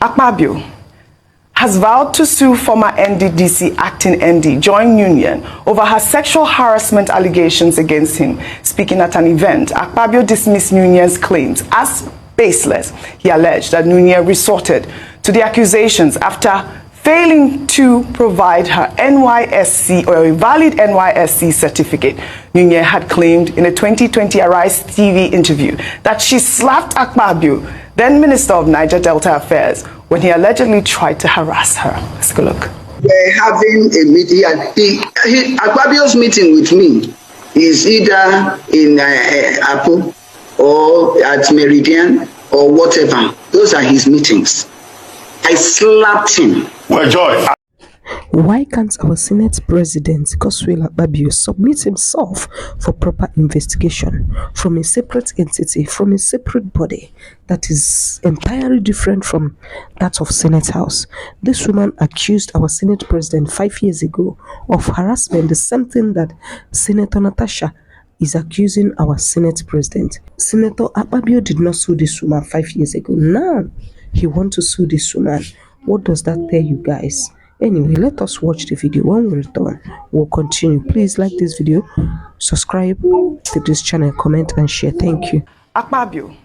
Akpabio has vowed to sue former NDDC acting MD, Join Union, over her sexual harassment allegations against him. Speaking at an event, Akpabio dismissed Union's claims as baseless. He alleged that Union resorted to the accusations after failing to provide her NYSC or a valid NYSC certificate. Union had claimed in a 2020 Arise TV interview that she slapped Akpabio, then Minister of Niger Delta Affairs, when he allegedly tried to harass her. Let's go look. We're having a meeting, Akpabio's meeting with me is either in Apple or at Meridian or whatever. Those are his meetings. I slapped him. Well, Joy. Why can't our Senate President, Akpabio, submit himself for proper investigation from a separate entity, from a separate body that is entirely different from that of Senate House? This woman accused our Senate President 5 years ago of harassment, the same thing that Senator Natasha is accusing our Senate President. Senator Akpabio did not sue this woman 5 years ago. Now he wants to sue this woman. What does that tell you guys? Anyway, let us watch the video. When we return, we'll continue. Please like this video, subscribe to this channel, comment and share. Thank you. Akpabio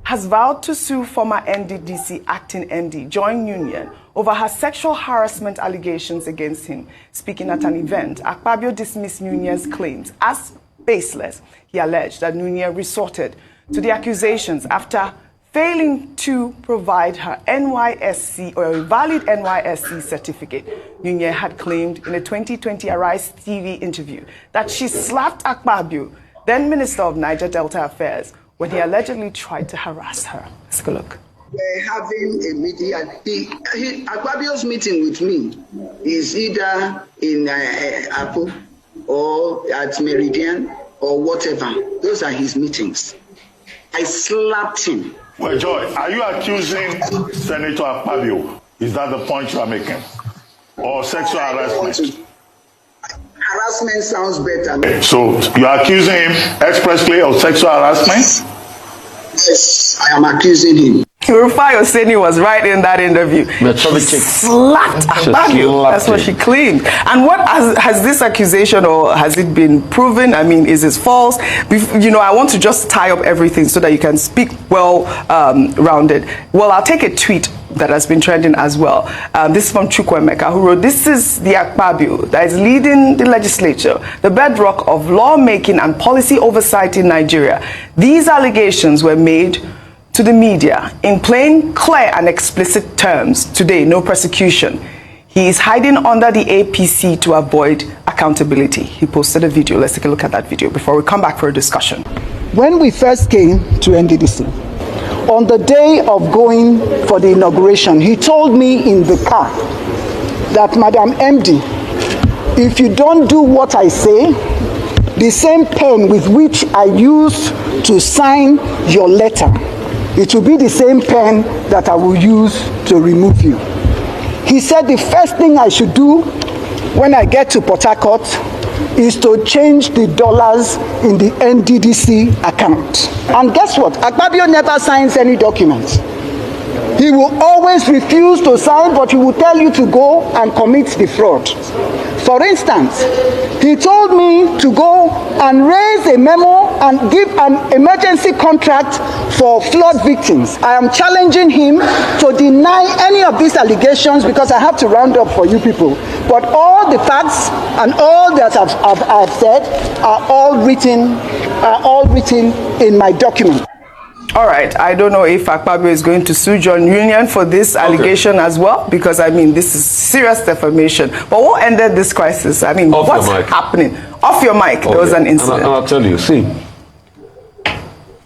has vowed to sue former NDDC acting MD, Join Union, over her sexual harassment allegations against him. Speaking at an event, Akpabio dismissed Union's claims as baseless. He alleged that Union resorted to the accusations after failing to provide her NYSC or a valid NYSC certificate. Union had claimed in a 2020 Arise TV interview that she slapped Akpabio, then Minister of Niger Delta Affairs, when he allegedly tried to harass her. Let's go look. We're having a meeting, Akpabio's meeting with me is either in Apple or at Meridian or whatever. Those are his meetings. I slapped him. Well, Joy, are you accusing Senator Akpabio? Is that the point you are making? Or sexual harassment? Harassment sounds better. So you are accusing him expressly of sexual harassment? Yes, I am accusing him. Rufai Oseni was right in that interview. She slapped Akpabio. That's what she claimed. And what has this accusation, or has it been proven? I mean, is it false? You know, I want to just tie up everything so that you can speak well rounded. Well, I'll take a tweet that has been trending as well. This is from Chukwemeka, who wrote, "This is the Akpabio that is leading the legislature, the bedrock of lawmaking and policy oversight in Nigeria. These allegations were made to the media in plain, clear and explicit terms. Today, no prosecution. He is hiding under the APC to avoid accountability." He posted a video. Let's take a look at that video before we come back for a discussion. When we first came to NDDC, on the day of going for the inauguration, he told me in the car that, "Madam MD, if you don't do what I say, the same pen with which I used to sign your letter, it will be the same pen that I will use to remove you." He said the first thing I should do when I get to Port Harcourt is to change the dollars in the NDDC account. And guess what? Akpabio never signs any documents. He will always refuse to sign, but he will tell you to go and commit the fraud. For instance, he told me to go and raise a memo and give an emergency contract for flood victims. I am challenging him to deny any of these allegations because I have to round up for you people. But all the facts and all that I've said are all written in my document. All right, I don't know if Akpabio is going to sue Join Union for this allegation as well, because I mean, this is serious defamation. But what ended this crisis? I mean, what's happening? Off your mic, there was an incident. And I'll tell you, see,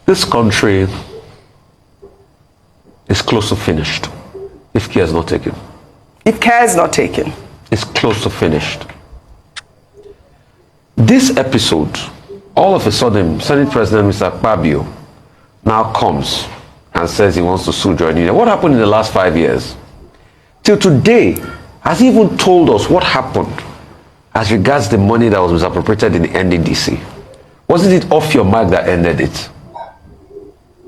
this country is close to finished if care is not taken. If care is not taken. It's close to finished. This episode, all of a sudden, Senate President Mr. Akpabio now comes and says he wants to sue Join Union. What happened in the last 5 years? Till today, has he even told us what happened as regards the money that was misappropriated in the NDDC? Wasn't it off your mic that ended it?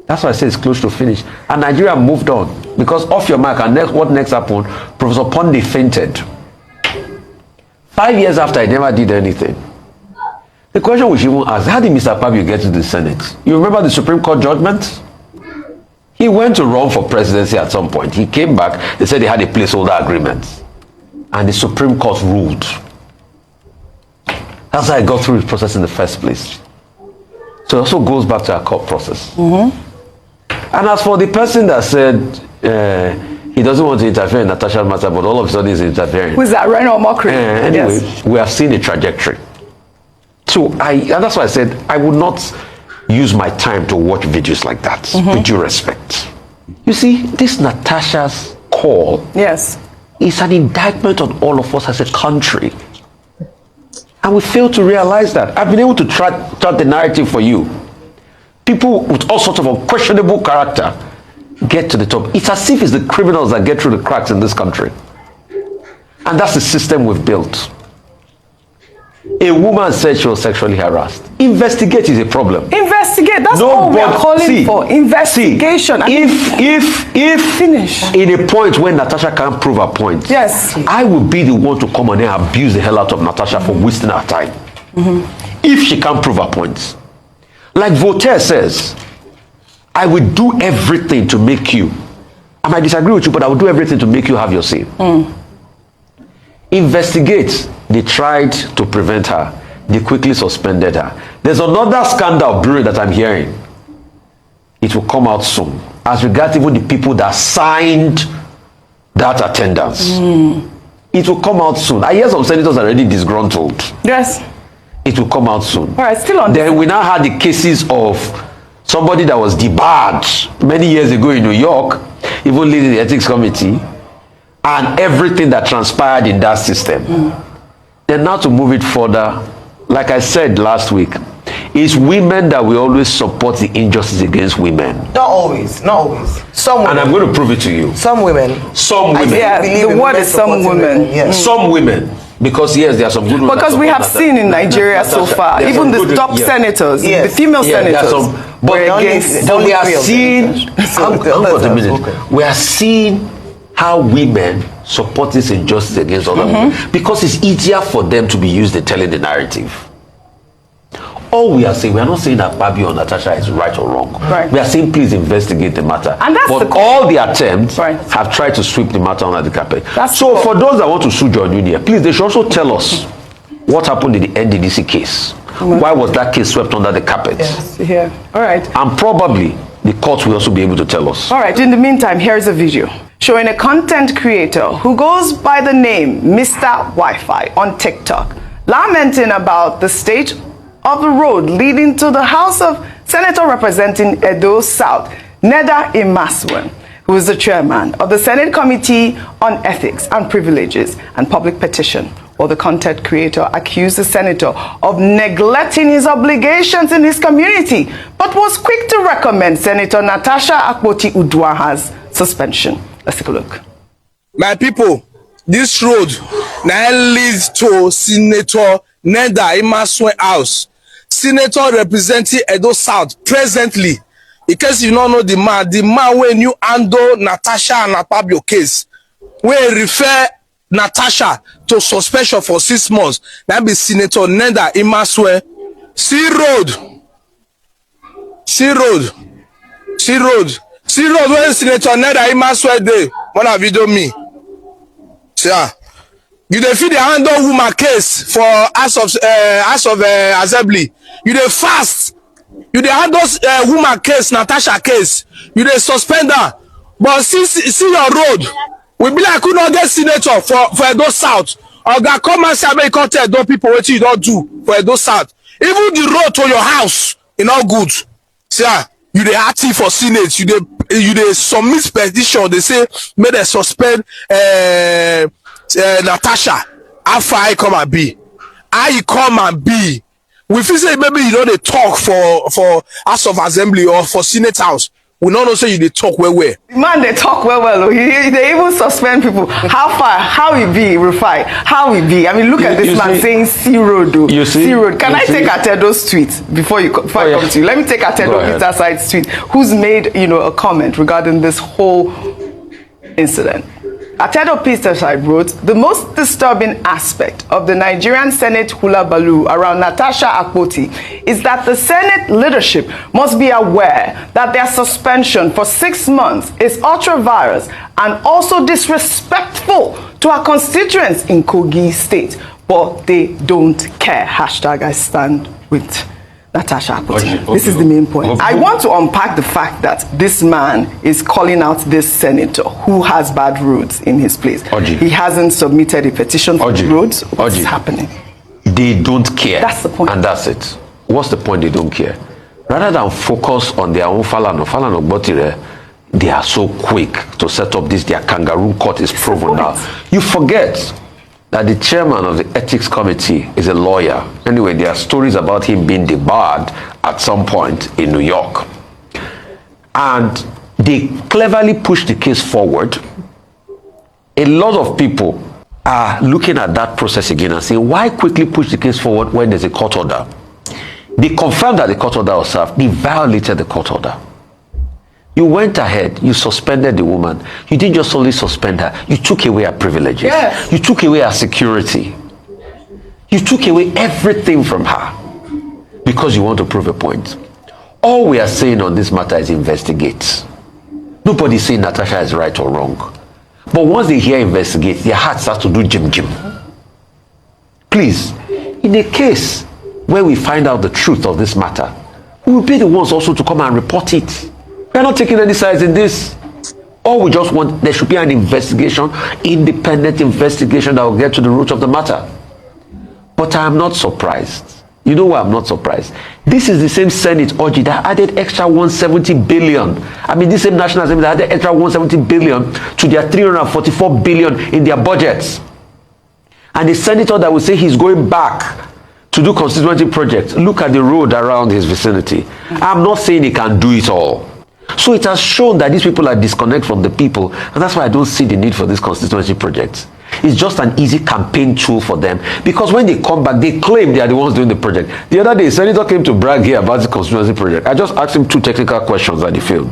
That's why I say it's close to finish. And Nigeria moved on. Because off your mark, and what next happened? Professor Pondy fainted. 5 years after, he never did anything. The question we should even ask, how did Mr. Akpabio get to the Senate? You remember the Supreme Court judgment? He went to run for presidency at some point. He came back, they said they had a placeholder agreement. And the Supreme Court ruled. That's how I got through the process in the first place. So it also goes back to our court process. Mm-hmm. And as for the person that said he doesn't want to interfere in Natasha's matter, but all of a sudden he's interfering. Who's that? Reno Mokri? Anyway, yes. We have seen a trajectory. So and that's why I said I would not use my time to watch videos like that, with due respect. You see, this Natasha's call is an indictment on all of us as a country. And we fail to realize that. I've been able to chart the narrative for you. People with all sorts of unquestionable character get to the top. It's as if it's the criminals that get through the cracks in this country. And that's the system we've built. A woman said she was sexually harassed. Investigate is a problem. Investigate. That's all we are calling for. Investigation. If finish in a point when Natasha can't prove her point, I will be the one to come on and abuse the hell out of Natasha for wasting her time. If she can't prove her points. Like Voltaire says, I will do everything to make you. I might disagree with you, but I will do everything to make you have your say. Investigate. They tried to prevent her. They quickly suspended her. There's another scandal brewing that I'm hearing. It will come out soon. As regards even the people that signed that attendance. It will come out soon. I hear some senators are already disgruntled. Yes. It will come out soon. All right, still on. Then we now had the cases of somebody that was debarred many years ago in New York, even leading the ethics committee, and everything that transpired in that system. Then now to move it further, like I said last week, it's women that will always support the injustice against women. Not always, not always. Some women. And I'm going to prove it to you. Some women. Some women. Yeah, the word is some women. Yes. Some women. Because yes, there are some good ones. Because we have seen in Nigeria so far, even the top senators, the female senators, but we are seeing, we are seeing how women support this injustice against other women because it's easier for them to be used in telling the narrative. All we are saying, we are not saying that Akpabio or Natasha is right or wrong. We are saying please investigate the matter. And that's but all the attempts have tried to sweep the matter under the carpet. So for those that want to sue John Union, please they should also tell us what happened in the NDDC case. Why was that case swept under the carpet? All right. And probably the courts will also be able to tell us. All right. In the meantime, here's a video showing a content creator who goes by the name Mr. Wi-Fi on TikTok, lamenting about the state of the road leading to the house of Senator representing Edo South, Neda Imasuen, who is the chairman of the Senate Committee on Ethics and Privileges and Public Petition. Or the content creator accused the senator of neglecting his obligations in his community, but was quick to recommend Senator Natasha Akpoti-Uduaghan's suspension. Let's take a look. My people, this road now leads to Senator Neda Imasuen house. Senator representing Edo South presently. In case you don't know the man when you handle Natasha and Akpabio case, when refer Natasha to suspension for 6 months, that be Senator Neda Imasuen. See road when Senator Neda Imasuen dey. What have you done me? Yeah. You dey fit the handle woman case for House of Assembly. You dey fast. You dey handle woman case, Natasha case. You dey suspend her. But see your road. We be like we not get senator for Edo South. Oga come and say make you come tell Edo people what you don't do for Edo South. Even the road to your house is not good. See, you dey active for Senate. You dey submit petition. They say make they suspend Natasha. How far I come and be? How you come and be? We feel say maybe you know they talk for House of Assembly or for Senate House. we not know say you dey talk well. Man, they talk well. They even suspend people. How far? How he be, Rufai? How he be? I mean, look at this man saying C road. You see? C road. Can I take Atedo's tweet before I come to you? Let me take Atedo Peter Side's tweet, who's made a comment regarding this whole incident. Atedo Peter Side wrote, the most disturbing aspect of the Nigerian Senate hula baloo around Natasha Akpoti is that the Senate leadership must be aware that their suspension for 6 months is ultra-virus and also disrespectful to our constituents in Kogi State. But they don't care. Hashtag I stand with Natasha Akpoti. This is the main point. I want to unpack the fact that this man is calling out this senator who has bad roads in his place. He hasn't submitted a petition for roads. What's happening? They don't care. That's the point. And that's it. What's the point? They don't care. Rather than focus on their own Falano Botire, they are so quick to set up this. Their kangaroo court is proven now. You forget that the chairman of the ethics committee is a lawyer. Anyway, there are stories about him being debarred at some point in New York. And they cleverly pushed the case forward. A lot of people are looking at that process again and saying, why quickly push the case forward when there's a court order? They confirmed that the court order was served. They violated the court order. You went ahead, you suspended the woman. You didn't just only suspend her, you took away her privileges. Yes. You took away her security. You took away everything from her because you want to prove a point. All we are saying on this matter is investigate. Nobody's saying Natasha is right or wrong. But once they hear investigate, their heart starts to do jim. Please, in a case where we find out the truth of this matter, we will be the ones also to come and report it. We are not taking any sides in this. All we just want, there should be an investigation, independent investigation that will get to the root of the matter. But I am not surprised. You know why I'm not surprised? This is the same Senate Oji that added extra 170 billion. I mean, this same National Assembly that added extra 170 billion to their 344 billion in their budgets. And the senator that will say he's going back to do constituency projects, look at the road around his vicinity. I'm not saying he can do it all. So it has shown that these people are disconnected from the people, and that's why I don't see the need for these constituency projects. It's just an easy campaign tool for them, because when they come back, they claim they are the ones doing the project. The other day, Senator came to brag here about the constituency project. I just asked him 2 technical questions at the field.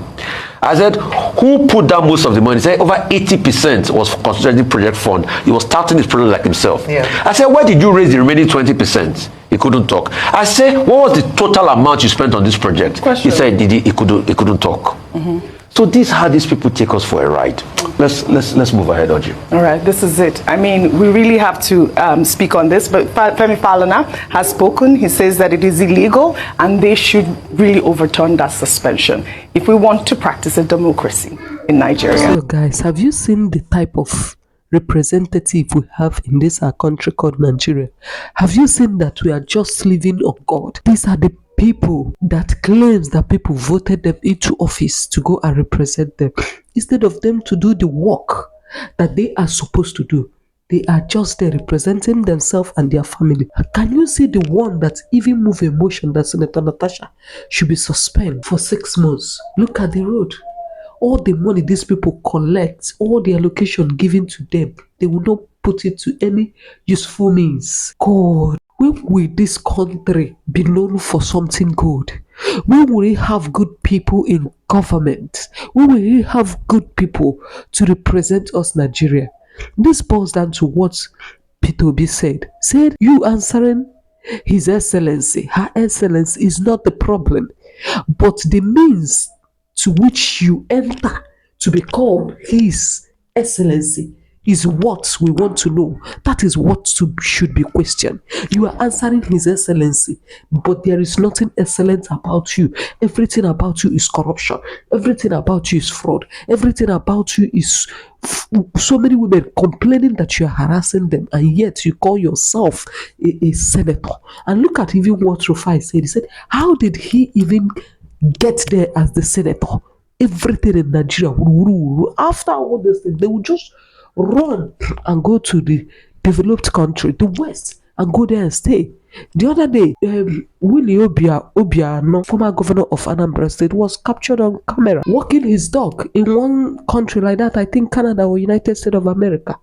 I said, who put down most of the money? He said over 80% was for constituency project fund. He was starting his project like himself. Yeah. I said, where did you raise the remaining 20%? He couldn't talk. I said, what was the total amount you spent on this project? He said he couldn't talk. So this is how these people take us for a ride. Let's move ahead, Oji. All right, this is it. I mean, we really have to speak on this, but Femi Falana has spoken. He says that it is illegal and they should really overturn that suspension if we want to practice a democracy in Nigeria. So guys, have you seen the type of representative we have in this our country called Nigeria? Have you seen that we are just living on God? These are the people that claims that people voted them into office to go and represent them, instead of them to do the work that they are supposed to do. They are just there representing themselves and their family. Can you see the one that even move a motion that Senator Natasha should be suspended for 6 months? Look at the road. All the money these people collect, all the allocation given to them, they will not put it to any useful means. God, when will this country be known for something good? When will we have good people in government? When will we have good people to represent us, Nigeria? This boils down to what Peter Obi said. Said, you answering His Excellency, Her Excellency is not the problem, but the means to which you enter to become His Excellency is what we want to know. That is what should be questioned. You are answering His Excellency, but there is nothing excellent about you. Everything about you is corruption. Everything about you is fraud. Everything about you is so many women complaining that you are harassing them, and yet you call yourself a senator. And look at even what Rufai said. He said, how did he even get there as the senator? Everything in Nigeria, after all this thing, they will just run and go to the developed country, the West, and go there and stay. The other day, Willie Obiano, former governor of Anambra State, was captured on camera walking his dog in one country like that, I think Canada or United States of America.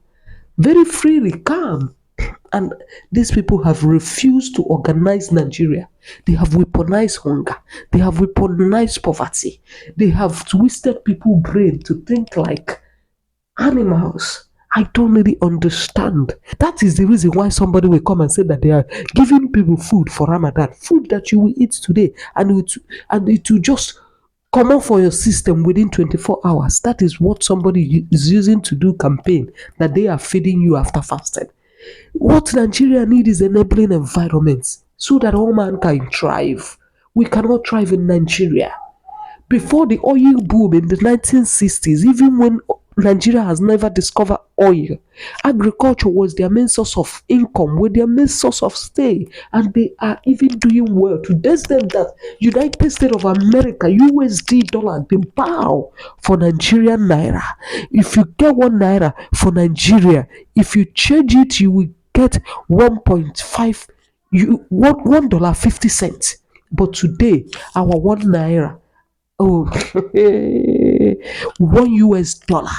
Very freely, calm. And these people have refused to organize Nigeria. They have weaponized hunger. They have weaponized poverty. They have twisted people's brain to think like animals. I don't really understand. That is the reason why somebody will come and say that they are giving people food for Ramadan, food that you will eat today, and it will just come out for your system within 24 hours. That is what somebody is using to do campaign, that they are feeding you after fasting. What Nigeria needs is enabling environments so that all man can thrive. We cannot thrive in Nigeria. Before the oil boom in the 1960s, even when Nigeria has never discovered oil, agriculture was their main source of income, was their main source of stay, and they are even doing well. To this them that United States of America, USD dollar, they bow for Nigerian naira. If you get 1 naira for Nigeria, if you change it, you will get 1.5, $1.50. But today, our 1 naira, oh, $1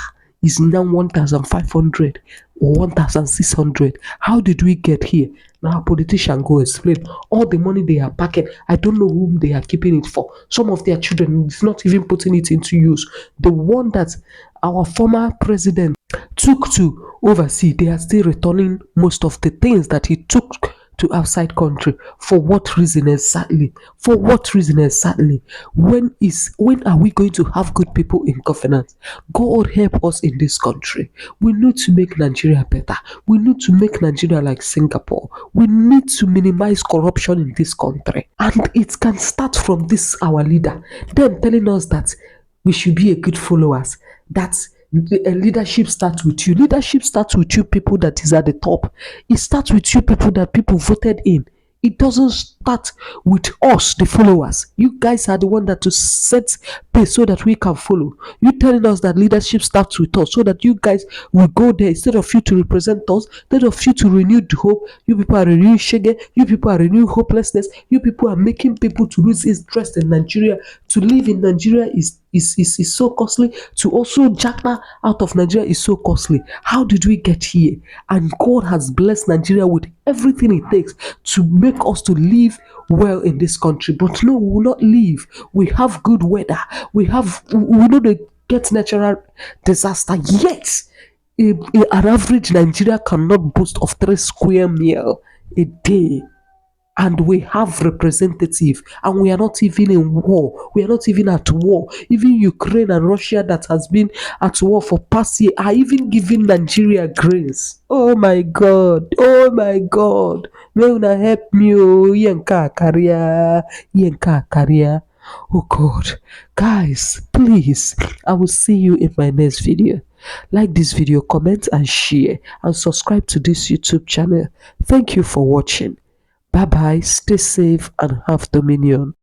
is now 1,500 or 1,600. How did we get here? Now, a politician go explain all the money they are packing. I don't know whom they are keeping it for. Some of their children is not even putting it into use. The one that our former president took to oversee, they are still returning most of the things that he took to outside country. For what reason exactly? For what reason exactly? When are we going to have good people in governance? God help us in this country. We need to make Nigeria better. We need to make Nigeria like Singapore. We need to minimize corruption in this country. And it can start from this our leader, them telling us that we should be a good followers. That leadership starts with you. Leadership starts with you, people that is at the top. It starts with you, people that people voted in. It doesn't start with us, the followers. You guys are the one that to set pace so that we can follow. You telling us that leadership starts with us so that you guys will go there instead of you to represent us, instead of you to renew the hope. You people are renewing shege. You people are renewing hopelessness. You people are making people to lose interest in Nigeria. To live in Nigeria is so costly. To also japa out of Nigeria is so costly. How did we get here? And God has blessed Nigeria with everything it takes to make us to live well in this country. But no, we will not live. We have good weather. We know they get natural disaster. Yet an average Nigeria cannot boast of 3 square meal a day. And we have representative, and we are not even in war. We are not even at war. Even Ukraine and Russia that has been at war for past year are even giving Nigeria grains. Oh my God. Oh my God. May una help me. Oh, Yenka Karia. Oh God. Guys, please, I will see you in my next video. Like this video, comment and share, and subscribe to this YouTube channel. Thank you for watching. Bye bye, stay safe and have dominion.